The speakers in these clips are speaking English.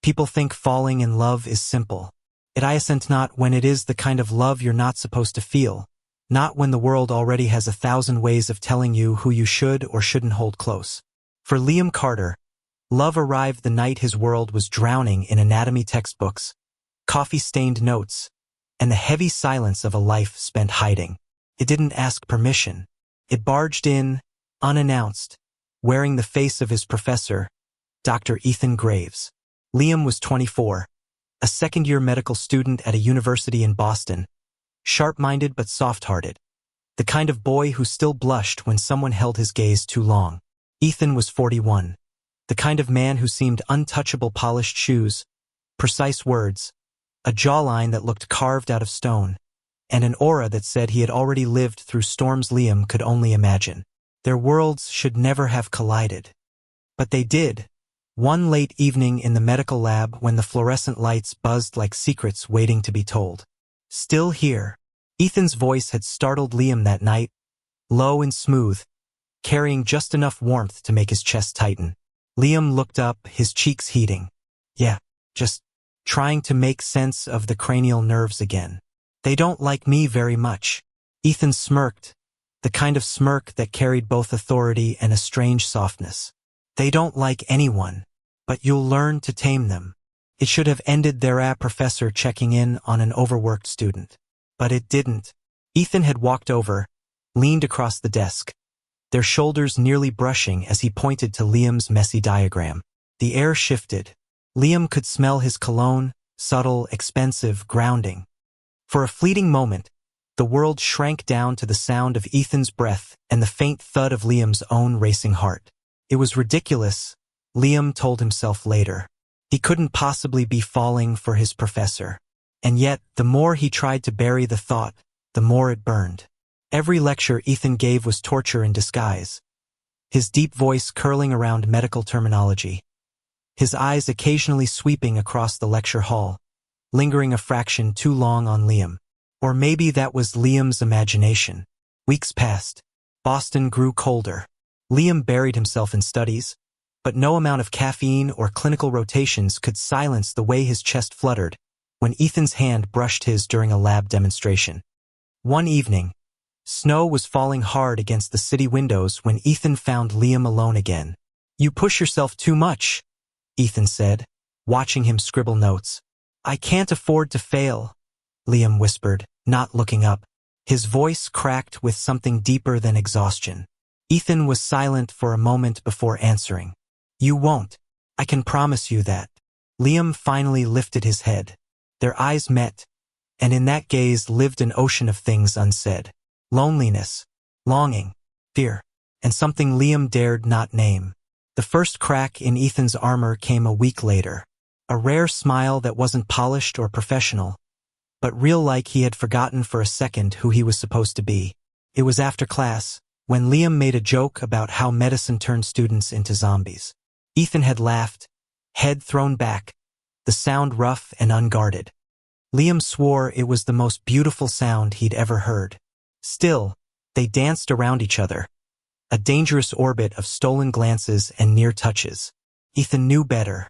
People think falling in love is simple. It isn't not when it is the kind of love you're not supposed to feel, not when the world already has 1,000 ways of telling you who you should or shouldn't hold close. For Liam Carter, love arrived the night his world was drowning in anatomy textbooks, coffee-stained notes, and the heavy silence of a life spent hiding. It didn't ask permission. It barged in, unannounced, wearing the face of his professor, Dr. Ethan Graves. Liam was 24, a second-year medical student at a university in Boston, sharp-minded but soft-hearted, the kind of boy who still blushed when someone held his gaze too long. Ethan was 41, the kind of man who seemed untouchable, polished shoes, precise words, a jawline that looked carved out of stone, and an aura that said he had already lived through storms Liam could only imagine. Their worlds should never have collided. But they did, one late evening in the medical lab when the fluorescent lights buzzed like secrets waiting to be told. Still here. Ethan's voice had startled Liam that night, low and smooth, carrying just enough warmth to make his chest tighten. Liam looked up, his cheeks heating. Yeah, just trying to make sense of the cranial nerves again. They don't like me very much. Ethan smirked, the kind of smirk that carried both authority and a strange softness. They don't like anyone, but you'll learn to tame them. It should have ended there, professor checking in on an overworked student. But it didn't. Ethan had walked over, leaned across the desk, their shoulders nearly brushing as he pointed to Liam's messy diagram. The air shifted. Liam could smell his cologne, subtle, expensive, grounding. For a fleeting moment, the world shrank down to the sound of Ethan's breath and the faint thud of Liam's own racing heart. It was ridiculous, Liam told himself later. He couldn't possibly be falling for his professor. And yet, the more he tried to bury the thought, the more it burned. Every lecture Ethan gave was torture in disguise, his deep voice curling around medical terminology, his eyes occasionally sweeping across the lecture hall, lingering a fraction too long on Liam. Or maybe that was Liam's imagination. Weeks passed. Boston grew colder. Liam buried himself in studies, but no amount of caffeine or clinical rotations could silence the way his chest fluttered when Ethan's hand brushed his during a lab demonstration. One evening, snow was falling hard against the city windows when Ethan found Liam alone again. "You push yourself too much," Ethan said, watching him scribble notes. "I can't afford to fail," Liam whispered, not looking up. His voice cracked with something deeper than exhaustion. Ethan was silent for a moment before answering. "You won't. I can promise you that." Liam finally lifted his head. Their eyes met, and in that gaze lived an ocean of things unsaid. Loneliness, longing, fear, and something Liam dared not name. The first crack in Ethan's armor came a week later. A rare smile that wasn't polished or professional, but real, like he had forgotten for a second who he was supposed to be. It was after class, when Liam made a joke about how medicine turned students into zombies. Ethan had laughed, head thrown back, the sound rough and unguarded. Liam swore it was the most beautiful sound he'd ever heard. Still, they danced around each other, a dangerous orbit of stolen glances and near touches. Ethan knew better.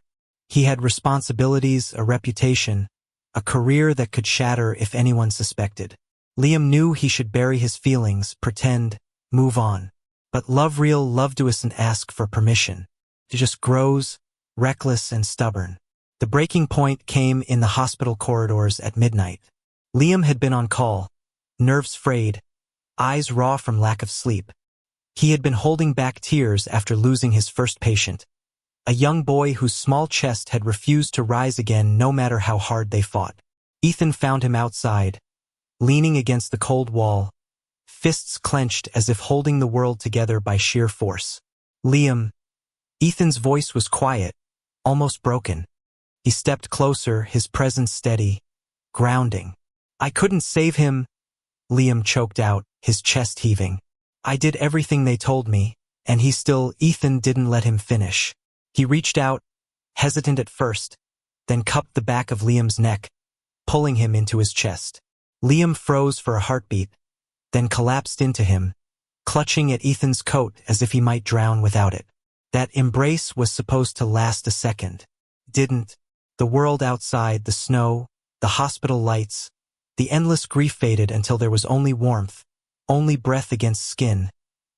He had responsibilities, a reputation, a career that could shatter if anyone suspected. Liam knew he should bury his feelings, pretend, move on. But real love doesn't ask for permission. It just grows, reckless and stubborn. The breaking point came in the hospital corridors at midnight. Liam had been on call, nerves frayed, eyes raw from lack of sleep. He had been holding back tears after losing his first patient, a young boy whose small chest had refused to rise again no matter how hard they fought. Ethan found him outside, leaning against the cold wall, fists clenched as if holding the world together by sheer force. "Liam." Ethan's voice was quiet, almost broken. He stepped closer, his presence steady, grounding. "I couldn't save him," Liam choked out, his chest heaving. "I did everything they told me, and he still..." Ethan didn't let him finish. He reached out, hesitant at first, then cupped the back of Liam's neck, pulling him into his chest. Liam froze for a heartbeat, then collapsed into him, clutching at Ethan's coat as if he might drown without it. That embrace was supposed to last a second. Didn't. The world outside, the snow, the hospital lights, the endless grief faded until there was only warmth, only breath against skin,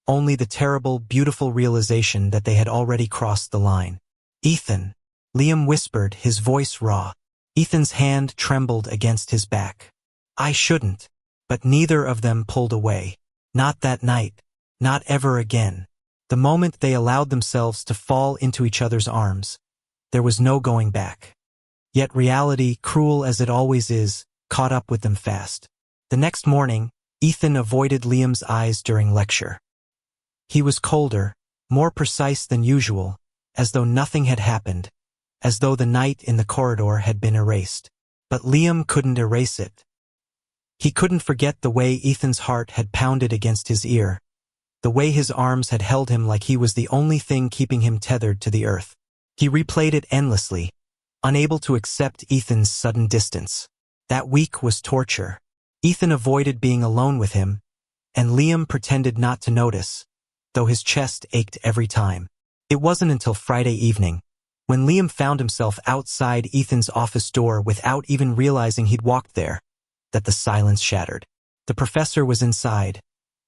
only the terrible, beautiful realization that they had already crossed the line. "Ethan," Liam whispered, his voice raw. Ethan's hand trembled against his back. "I shouldn't." But neither of them pulled away. Not that night. Not ever again. The moment they allowed themselves to fall into each other's arms, there was no going back. Yet reality, cruel as it always is, caught up with them fast. The next morning, Ethan avoided Liam's eyes during lecture. He was colder, more precise than usual, as though nothing had happened, as though the night in the corridor had been erased. But Liam couldn't erase it. He couldn't forget the way Ethan's heart had pounded against his ear, the way his arms had held him like he was the only thing keeping him tethered to the earth. He replayed it endlessly, unable to accept Ethan's sudden distance. That week was torture. Ethan avoided being alone with him, and Liam pretended not to notice, though his chest ached every time. It wasn't until Friday evening, when Liam found himself outside Ethan's office door without even realizing he'd walked there, that the silence shattered. The professor was inside,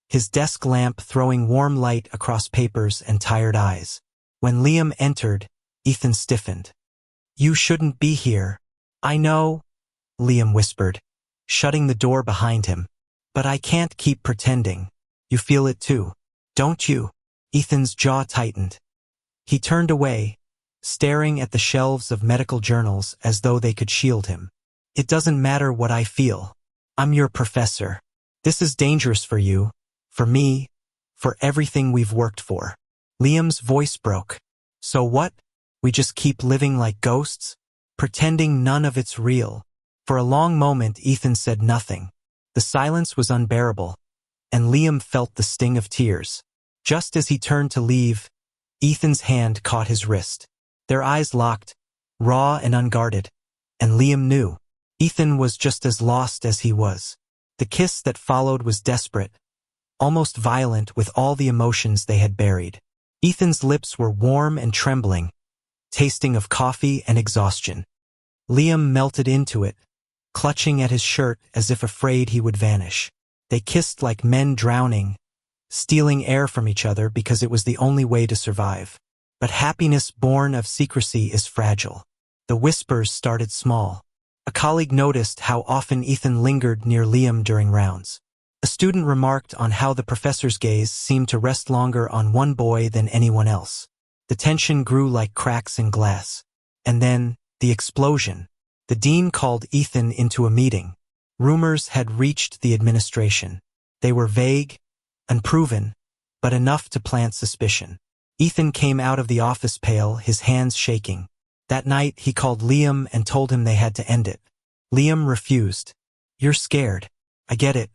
his desk lamp throwing warm light across papers and tired eyes. When Liam entered, Ethan stiffened. "You shouldn't be here." "I know," Liam whispered, shutting the door behind him. "But I can't keep pretending. You feel it too, don't you?" Ethan's jaw tightened. He turned away, staring at the shelves of medical journals as though they could shield him. "It doesn't matter what I feel. I'm your professor. This is dangerous for you, for me, for everything we've worked for." Liam's voice broke. "So what? We just keep living like ghosts? Pretending none of it's real?" For a long moment Ethan said nothing. The silence was unbearable, and Liam felt the sting of tears. Just as he turned to leave, Ethan's hand caught his wrist. Their eyes locked, raw and unguarded, and Liam knew. Ethan was just as lost as he was. The kiss that followed was desperate, almost violent with all the emotions they had buried. Ethan's lips were warm and trembling, tasting of coffee and exhaustion. Liam melted into it, clutching at his shirt as if afraid he would vanish. They kissed like men drowning, stealing air from each other because it was the only way to survive. But happiness born of secrecy is fragile. The whispers started small. A colleague noticed how often Ethan lingered near Liam during rounds. A student remarked on how the professor's gaze seemed to rest longer on one boy than anyone else. The tension grew like cracks in glass. And then, the explosion. The dean called Ethan into a meeting. Rumors had reached the administration. They were vague, unproven, but enough to plant suspicion. Ethan came out of the office pale, his hands shaking. That night, he called Liam and told him they had to end it. Liam refused. "You're scared. I get it.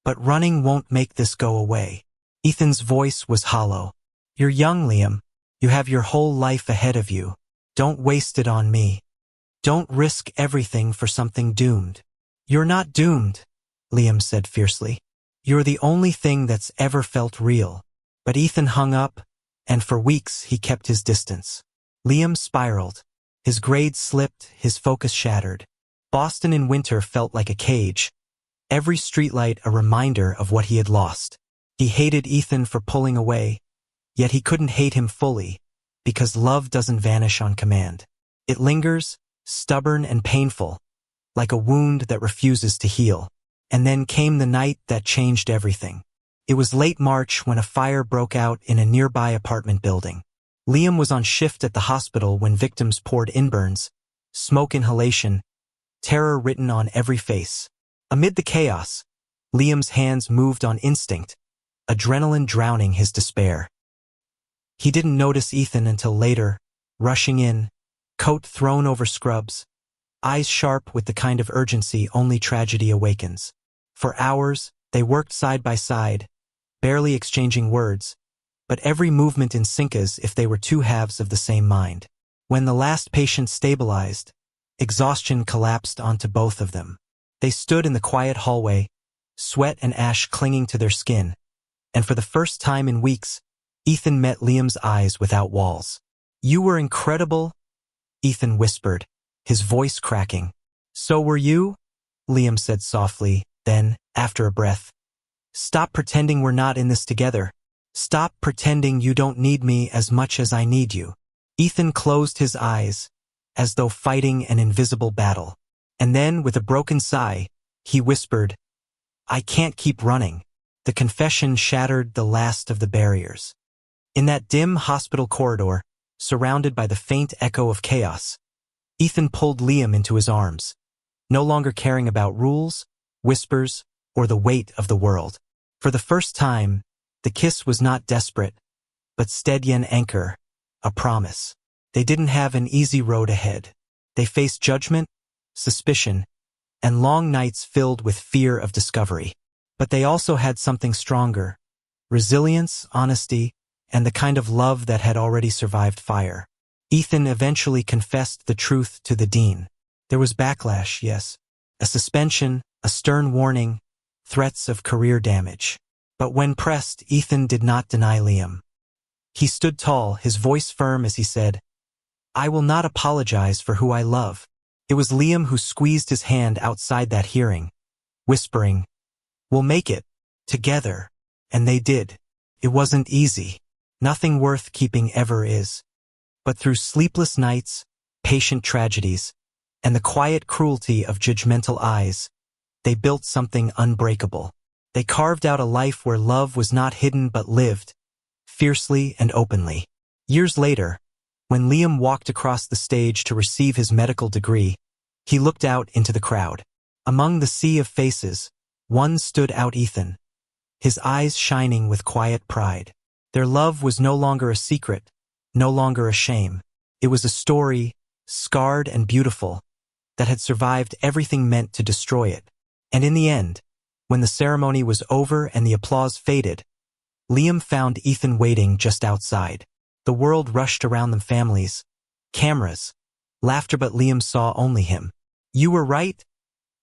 But running won't make this go away." Ethan's voice was hollow. "You're young, Liam. You have your whole life ahead of you. Don't waste it on me. Don't risk everything for something doomed." "You're not doomed," Liam said fiercely. "You're the only thing that's ever felt real." But Ethan hung up, and for weeks he kept his distance. Liam spiraled. His grades slipped, his focus shattered. Boston in winter felt like a cage, every streetlight a reminder of what he had lost. He hated Ethan for pulling away, yet he couldn't hate him fully, because love doesn't vanish on command. It lingers, stubborn and painful, like a wound that refuses to heal. And then came the night that changed everything. It was late March when a fire broke out in a nearby apartment building. Liam was on shift at the hospital when victims poured inburns, smoke inhalation, terror written on every face. Amid the chaos, Liam's hands moved on instinct, adrenaline drowning his despair. He didn't notice Ethan until later, rushing in, coat thrown over scrubs, eyes sharp with the kind of urgency only tragedy awakens. For hours, they worked side by side, barely exchanging words, but every movement in sync as if they were two halves of the same mind. When the last patient stabilized, exhaustion collapsed onto both of them. They stood in the quiet hallway, sweat and ash clinging to their skin, and for the first time in weeks, Ethan met Liam's eyes without walls. "You were incredible," Ethan whispered, his voice cracking. "So were you?" Liam said softly, then, after a breath, "Stop pretending we're not in this together. Stop pretending you don't need me as much as I need you." Ethan closed his eyes, as though fighting an invisible battle. And then, with a broken sigh, he whispered, "I can't keep running." The confession shattered the last of the barriers. In that dim hospital corridor, surrounded by the faint echo of chaos, Ethan pulled Liam into his arms, no longer caring about rules, whispers, or the weight of the world. For the first time, the kiss was not desperate, but steady an anchor, a promise. They didn't have an easy road ahead. They faced judgment, suspicion, and long nights filled with fear of discovery. But they also had something stronger: resilience, honesty, and the kind of love that had already survived fire. Ethan eventually confessed the truth to the dean. There was backlash, yes. A suspension, a stern warning, threats of career damage. But when pressed, Ethan did not deny Liam. He stood tall, his voice firm as he said, "I will not apologize for who I love." It was Liam who squeezed his hand outside that hearing, whispering, "We'll make it. Together." And they did. It wasn't easy. Nothing worth keeping ever is. But through sleepless nights, patient tragedies, and the quiet cruelty of judgmental eyes, they built something unbreakable. They carved out a life where love was not hidden but lived, fiercely and openly. Years later, when Liam walked across the stage to receive his medical degree, he looked out into the crowd. Among the sea of faces, one stood out: Ethan, his eyes shining with quiet pride. Their love was no longer a secret, no longer a shame. It was a story, scarred and beautiful, that had survived everything meant to destroy it. And in the end, when the ceremony was over and the applause faded, Liam found Ethan waiting just outside. The world rushed around them: families, cameras, laughter, but Liam saw only him. "You were right,"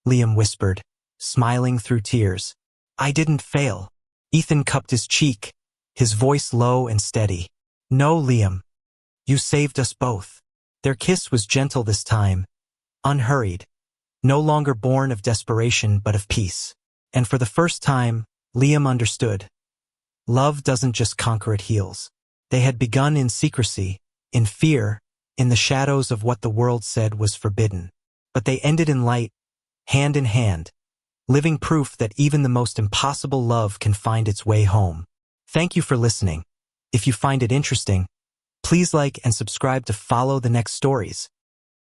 Liam whispered, smiling through tears. "I didn't fail." Ethan cupped his cheek, his voice low and steady. "No, Liam. You saved us both." Their kiss was gentle this time, unhurried, no longer born of desperation but of peace. And for the first time, Liam understood. Love doesn't just conquer, it heals. They had begun in secrecy, in fear, in the shadows of what the world said was forbidden. But they ended in light, hand in hand, living proof that even the most impossible love can find its way home. Thank you for listening. If you find it interesting, please like and subscribe to follow the next stories.